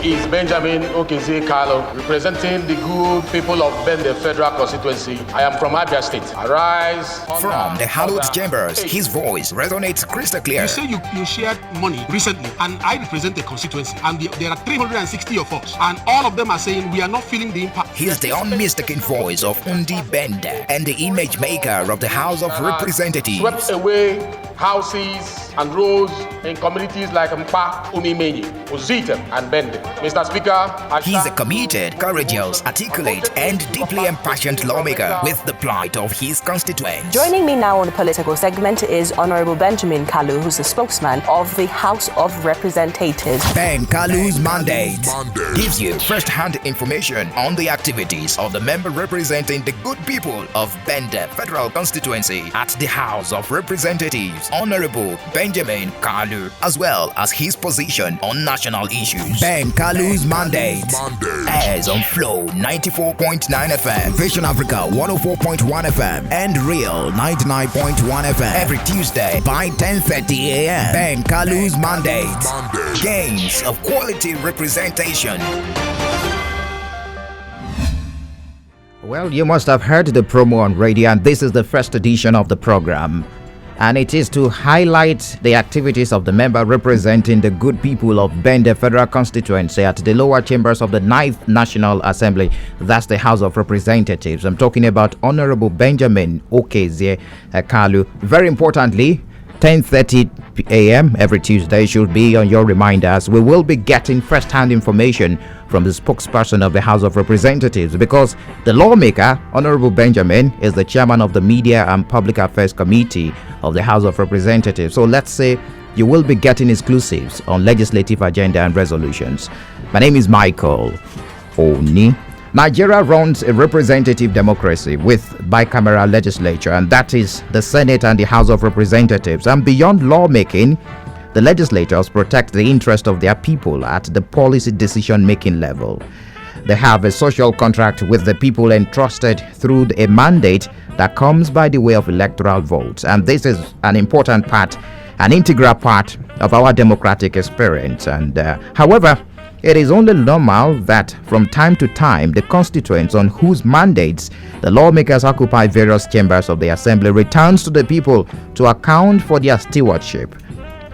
is Benjamin Okeze Kalu, representing the good people of Bende Federal Constituency. I am from Abia State. Arise. From the hallowed chambers, his voice resonates crystal clear. You say you shared money recently, and I represent the constituency, and there are 360 of us, and all of them are saying we are not feeling the impact. He's the unmistaken voice of Undi Bende and the image maker of the House of Representatives. Swept away houses and roads in communities like Mpa, Umimenyi, Uzita, and Bende. Mr. Speaker, he's a committed, courageous, articulate, and deeply impassioned lawmaker with the plight of his constituents. Joining me now on the political segment is Honorable Benjamin Kalu, who's the spokesman of the House of Representatives. Ben Kalu's mandate gives you first-hand information on the activities of the member representing the good people of Bende Federal Constituency at the House of Representatives, Honorable Benjamin Kalu, as well as his position on national issues. Ben Kalu's mandate airs on Flow 94.9 FM, Vision Africa 104.1 FM, and Real 99.1 FM every Tuesday by 10:30 a.m. Ben Kalu's mandate. Gains of quality representation. Well, you must have heard the promo on radio, and this is the first edition of the program. And it is to highlight the activities of the member representing the good people of Bende Federal Constituency at the lower chambers of the 9th National Assembly. That's the House of Representatives. I'm talking about Honorable Benjamin Okeze Kalu. Very importantly, 10:30 a.m. every Tuesday should be on your reminders. We will be getting first-hand information from the spokesperson of the House of Representatives, because the lawmaker, Honorable Benjamin, is the chairman of the Media and Public Affairs Committee of the House of Representatives. So let's say you will be getting exclusives on legislative agenda and resolutions. My name is Michael Oni. Nigeria runs a representative democracy with bicameral legislature, and that is the Senate and the House of Representatives. And beyond lawmaking, the legislators protect the interest of their people at the policy decision-making level. They have a social contract with the people entrusted through a mandate that comes by the way of electoral votes. And this is an important part, an integral part of our democratic experience. And however, it is only normal that from time to time the constituents on whose mandates the lawmakers occupy various chambers of the assembly returns to the people to account for their stewardship.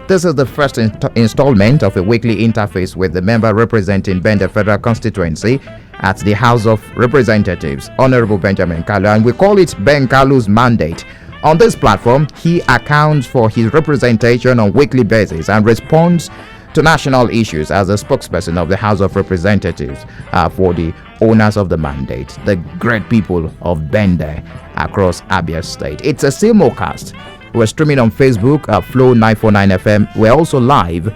This is the first installment of a weekly interface with the member representing Bende Federal Constituency at the House of Representatives, Honorable Benjamin Kalu, and we call it Ben Kalu's mandate. On this platform, he accounts for his representation on a weekly basis and responds to national issues as a spokesperson of the House of Representatives for the owners of the mandate, the great people of Bende across Abia State. It's a simulcast. We're streaming on Facebook at Flow 949 FM. We're also live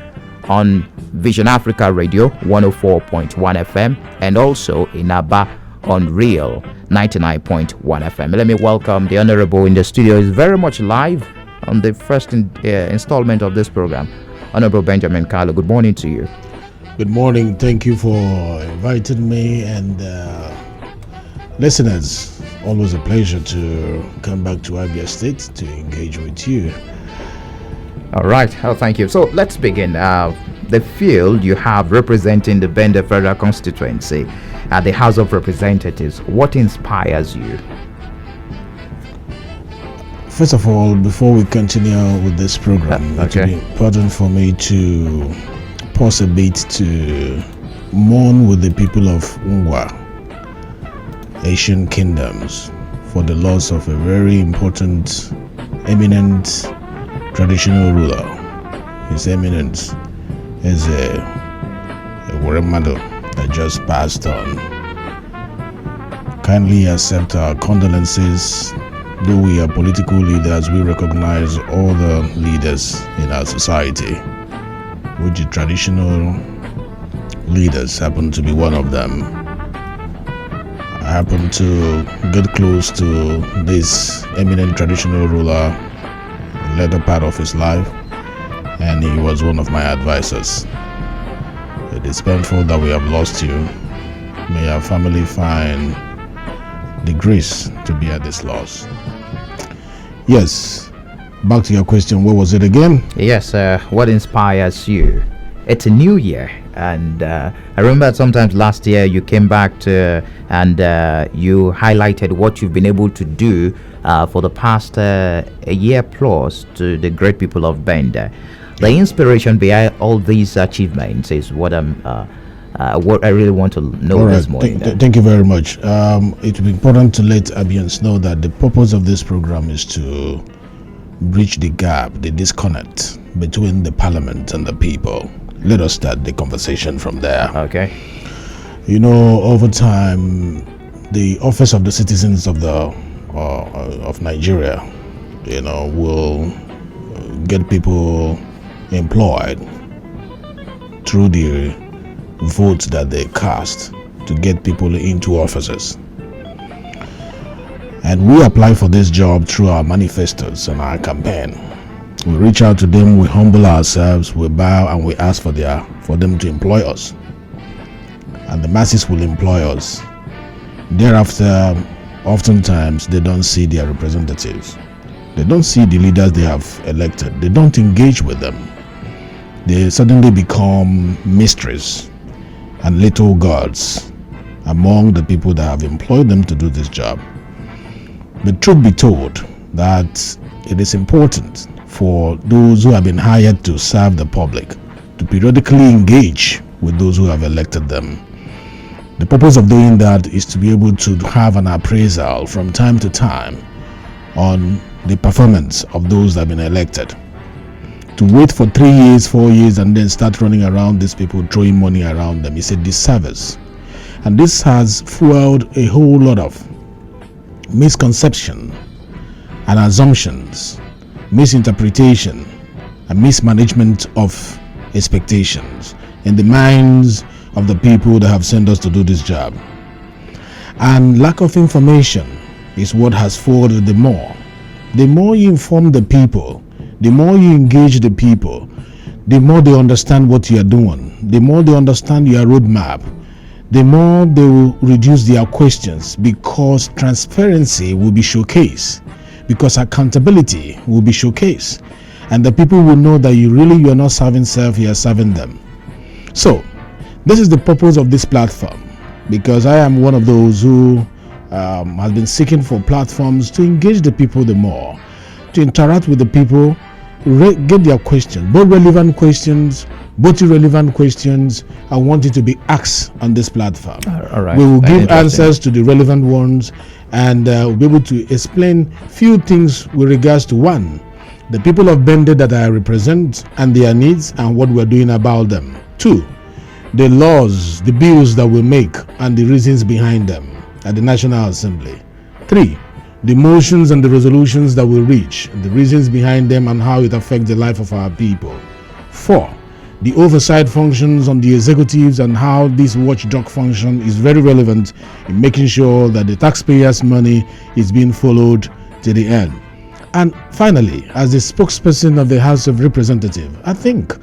on Vision Africa Radio 104.1 FM and also in Aba on Real 99.1 FM. Let me welcome the Honorable in the studio. He's very much live on the first installment of this program. Honorable Benjamin Kalu, good morning to you. Good morning. Thank you for inviting me, and listeners. Always a pleasure to come back to Abia State to engage with you. All right. Oh, thank you. So let's begin. The field you have representing the Bende Federal Constituency at the House of Representatives, what inspires you? First of all, before we continue with this program, it will be important for me to pause a bit to mourn with the people of Ngwa, Asian kingdoms, for the loss of a very important, eminent traditional ruler. His eminence is a grandmother that just passed on. Kindly accept our condolences. Though we are political leaders, we recognize all the leaders in our society, which the traditional leaders happen to be one of them. I happen to get close to this eminent traditional ruler in the latter part of his life, and he was one of my advisors. It is painful that we have lost you. May our family find the grace to bear this loss. Yes, back to your question, what was it again? Yes, what inspires you? It's a new year. And I remember sometimes last year you came back to and you highlighted what you've been able to do for the past a year plus to the great people of Bender. The inspiration behind all these achievements is what I really want to know this morning. Thank you very much. It will be important to let Abians know that the purpose of this program is to bridge the gap, the disconnect between the parliament and the people. Let us start the conversation from there. Okay. You know, over time, the office of the citizens of Nigeria, will get people employed through the votes that they cast to get people into offices. And we apply for this job through our manifestos and our campaign. We reach out to them, we humble ourselves, we bow, and we ask for them to employ us. And the masses will employ us. Thereafter, oftentimes they don't see their representatives. They don't see the leaders they have elected. They don't engage with them. They suddenly become mysteries and little gods among the people that have employed them to do this job. But truth be told, that it is important for those who have been hired to serve the public to periodically engage with those who have elected them. The purpose of doing that is to be able to have an appraisal from time to time on the performance of those that have been elected. To wait for 3 years, 4 years, and then start running around these people, throwing money around them, is a disservice. And this has fueled a whole lot of misconception and assumptions, misinterpretation, and mismanagement of expectations in the minds of the people that have sent us to do this job. And lack of information is what has fueled the more. The more you inform the people, the more you engage the people, the more they understand what you are doing, the more they understand your roadmap, the more they will reduce their questions, because transparency will be showcased, because accountability will be showcased, and the people will know that you are not serving self, you are serving them. So this is the purpose of this platform, because I am one of those who has been seeking for platforms to engage the people the more, to interact with the people, get their questions, both relevant questions, both irrelevant questions. I want it to be asked on this platform. All right. We will give answers to the relevant ones, and we'll be able to explain few things with regards to one, the people of Bende that I represent and their needs and what we're doing about them. Two, the laws, the bills that we make and the reasons behind them at the National Assembly. Three, the motions and the resolutions that we reach, the reasons behind them and how it affects the life of our people. Four, the oversight functions on the executives and how this watchdog function is very relevant in making sure that the taxpayers' money is being followed to the end. And finally, as the spokesperson of the House of Representatives, I think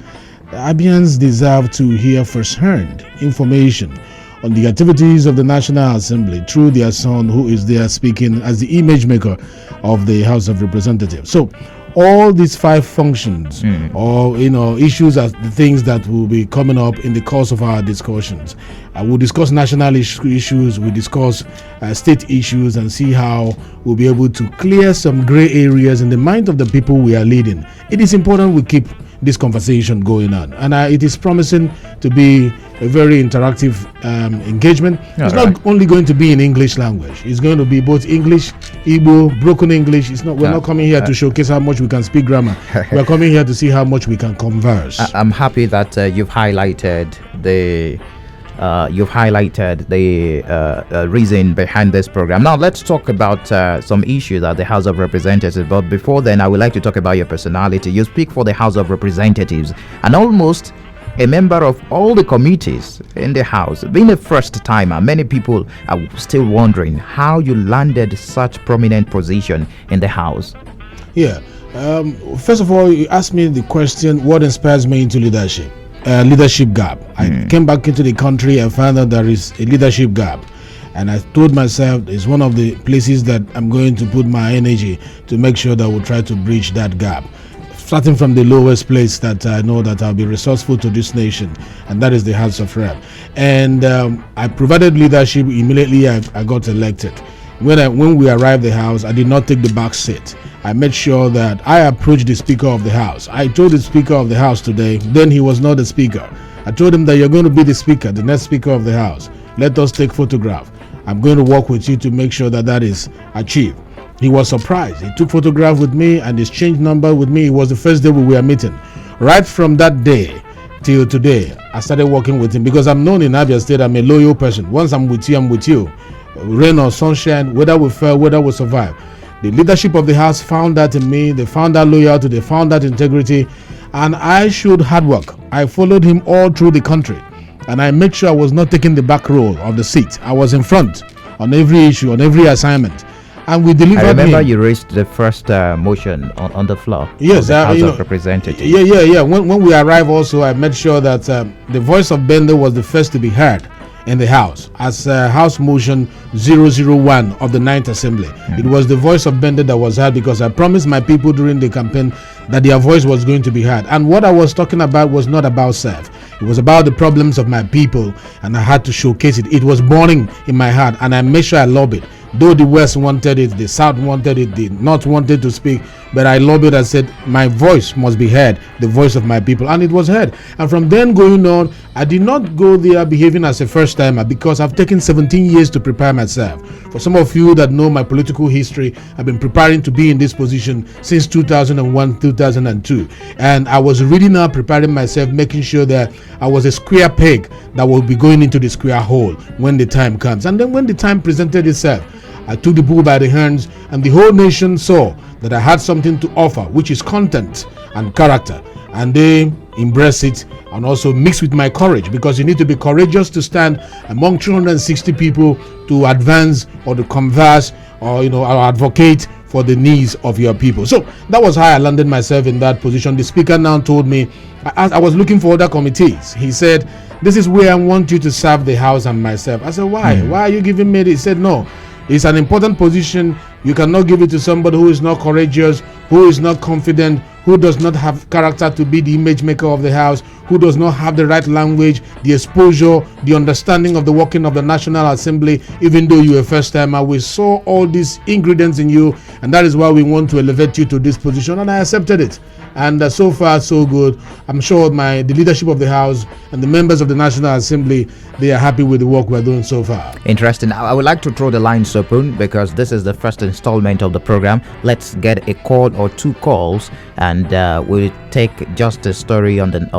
Abians deserve to hear firsthand information on the activities of the National Assembly through their son, who is there speaking as the image maker of the House of Representatives. So all these five functions or issues are the things that will be coming up in the course of our discussions. We'll discuss national issues, we'll discuss state issues, and see how we'll be able to clear some gray areas in the mind of the people we are leading. It is important we keep this conversation going on, and it is promising to be a very interactive engagement. It's not only going to be in English language, it's going to be both English, Igbo, broken English. We're not coming here to showcase how much we can speak grammar. We're coming here to see how much we can converse. I'm happy that you've highlighted the reason behind this program. Now let's talk about some issues at the House of Representatives. But before then, I would like to talk about your personality. You speak for the House of Representatives and almost a member of all the committees in the House. Being a first timer, many people are still wondering how you landed such prominent position in the House. Yeah. First of all, you asked me the question, what inspires me into leadership? Leadership gap. I came back into the country and found out there is a leadership gap, and I told myself it's one of the places that I'm going to put my energy to make sure that we'll try to bridge that gap. starting from the lowest place that I know that I'll be resourceful to this nation, and that is the House of Rep. And I provided leadership immediately I got elected. When we arrived at the House, I did not take the back seat. I made sure that I approached the Speaker of the House. I told the Speaker of the House today, then he was not the Speaker. I told him that you're going to be the Speaker, the next Speaker of the House. Let us take photograph. I'm going to work with you to make sure that that is achieved. He was surprised. He took photograph with me and exchanged number with me. It was the first day we were meeting. Right from that day till today, I started working with him because I'm known in Abia State. I'm a loyal person. Once I'm with you, I'm with you. Rain or sunshine, whether we fail, whether we survive. The leadership of the House found that in me. They found that loyalty. They found that integrity. And I showed hard work. I followed him all through the country. And I made sure I was not taking the back row of the seat. I was in front on every issue, on every assignment. And we delivered. I remember you raised the first motion on the floor. Yes, the House of Representatives. Yeah. When we arrived also, I made sure that the voice of Bende was the first to be heard in the House as House Motion 001 of the 9th Assembly. It was the voice of Bende that was heard because I promised my people during the campaign that their voice was going to be heard. And what I was talking about was not about self. It was about the problems of my people, and I had to showcase it. It was burning in my heart, and I made sure I lobbied. Though the West wanted it, the South wanted it, the North wanted to speak, but I lobbied and said, my voice must be heard, the voice of my people, and it was heard. And from then going on, I did not go there behaving as a first-timer because I've taken 17 years to prepare myself. For some of you that know my political history, I've been preparing to be in this position since 2001, 2002. And I was reading up, preparing myself, making sure that I was a square peg that will be going into the square hole when the time comes. And then when the time presented itself, I took the bull by the horns, and the whole nation saw that I had something to offer, which is content and character. And they embrace it and also mix with my courage, because you need to be courageous to stand among 360 people to advance or to converse or or advocate for the needs of your people. So that was how I landed myself in that position. The Speaker now told me, I was looking for other committees. He said, this is where I want you to serve the House and myself. I said, why? Why are you giving me this? He said, no. It's an important position. You cannot give it to somebody who is not courageous, who is not confident, who does not have character to be the image maker of the House, who does not have the right language, the exposure, the understanding of the working of the National Assembly. Even though you're a first timer, we saw all these ingredients in you, and that is why we want to elevate you to this position, and I accepted it. And so far so good. I'm sure the leadership of the House and the members of the National Assembly, they are happy with the work we're doing so far. Interesting. I would like to throw the lines open because this is the first installment of the program. Let's get a call or two calls, and we'll take just a story on the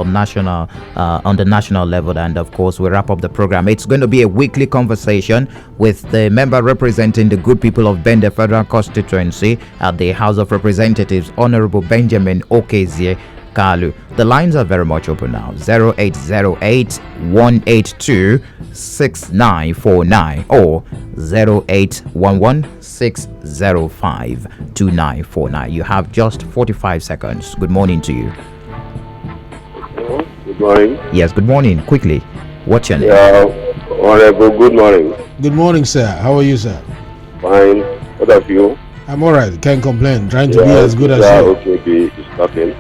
national level, and of course we'll wrap up the program. It's going to be a weekly conversation with the member representing the good people of Bende Federal Constituency at the House of Representatives, Honorable Benjamin Okezie Kalu. The lines are very much open now. 0808-182-6949 or 0811-605-2949. You have just 45 seconds. Good morning to you. Good morning. Yes, good morning. Quickly, what's your name? Yeah, Honorable, good morning. Good morning, sir. How are you, sir? Fine. What of you? I'm all right. Can't complain. Trying to be as good as you. Okay, is talking.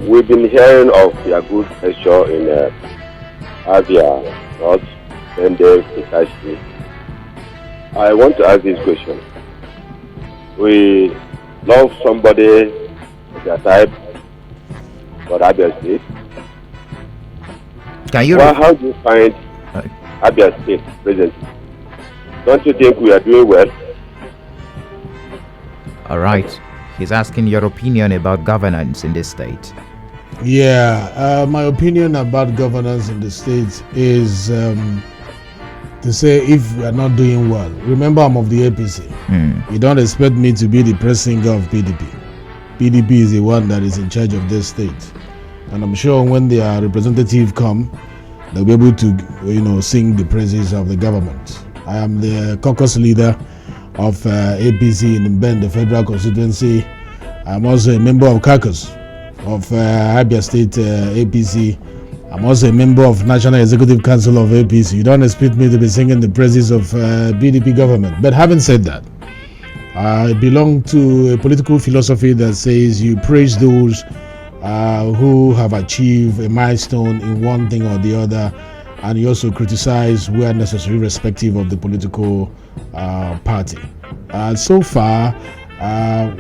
We've been hearing of your good gesture in Abia, North, Bende, precisely. I want to ask this question. We love somebody of your type for Abia State. How do you find Abia State presently? Don't you think we are doing well? All right. He's asking your opinion about governance in this state. Yeah, my opinion about governance in the state is to say if we are not doing well. Remember, I'm of the APC. You don't expect me to be the press singer of PDP. PDP is the one that is in charge of this state. And I'm sure when their representative come, they'll be able to, sing the praises of the government. I am the caucus leader of APC in Bende Federal Constituency. I'm also a member of caucus of Abia State APC. I'm also a member of National Executive Council of APC. You don't expect me to be singing the praises of PDP government. But having said that, I belong to a political philosophy that says you praise those who have achieved a milestone in one thing or the other, and you also criticize where necessary, irrespective of the political party. So far,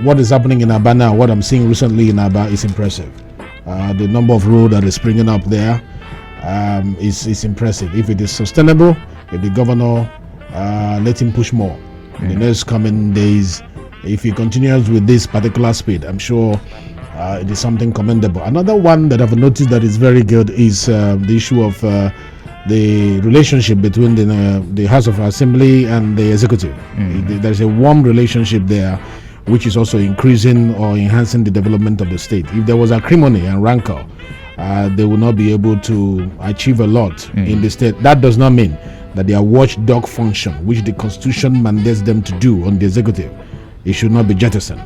what is happening in Aba now, what I'm seeing recently in Aba is impressive. The number of roads that is springing up there is impressive. If it is sustainable, if the governor let him push more in the next coming days, if he continues with this particular speed, I'm sure it is something commendable. Another one that I've noticed that is very good is the issue of the relationship between the House of Assembly and the executive. There's a warm relationship there, which is also increasing or enhancing the development of the state. If there was acrimony and rancor, they will not be able to achieve a lot in the state. That does not mean that their watchdog function, which the Constitution mandates them to do on the executive, it should not be jettisoned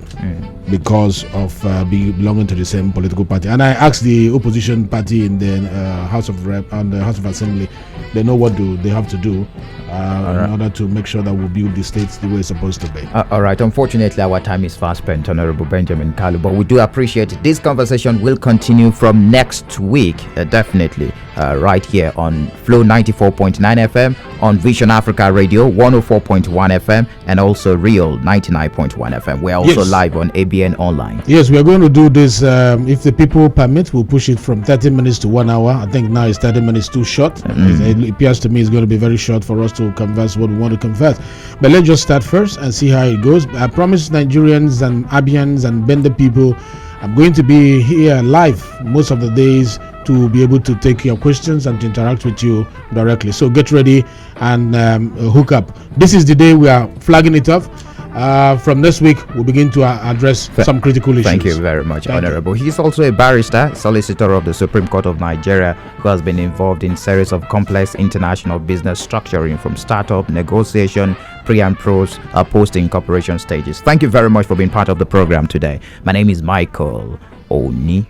because of belonging to the same political party. And I asked the opposition party in the House of Rep and the House of Assembly, they know what they have to do in order to make sure that we build the states the way it's supposed to be. All right. Unfortunately, our time is fast spent, Honorable Benjamin Kalu, but we do appreciate it. This conversation will continue from next week, definitely, right here on Flow 94.9 FM, on Vision Africa Radio 104.1 FM, and also Real 99.1 FM. We're also live on ABN Online. Yes, we are going to do this. If the people permit, we'll push it from 30 minutes to 1 hour. I think now it's 30 minutes too short. It appears to me it's going to be very short for us to converse what we want to converse. But let's just start first and see how it goes. I promise Nigerians and Abians and Bender people, I'm going to be here live most of the days to be able to take your questions and to interact with you directly. So get ready and hook up. This is the day we are flagging it off. From this week, we'll begin to address some critical issues. Thank you very much, Honorable. He's also a barrister, solicitor of the Supreme Court of Nigeria, who has been involved in series of complex international business structuring from startup, negotiation, pre and post incorporation stages. Thank you very much for being part of the program today. My name is Michael Oni.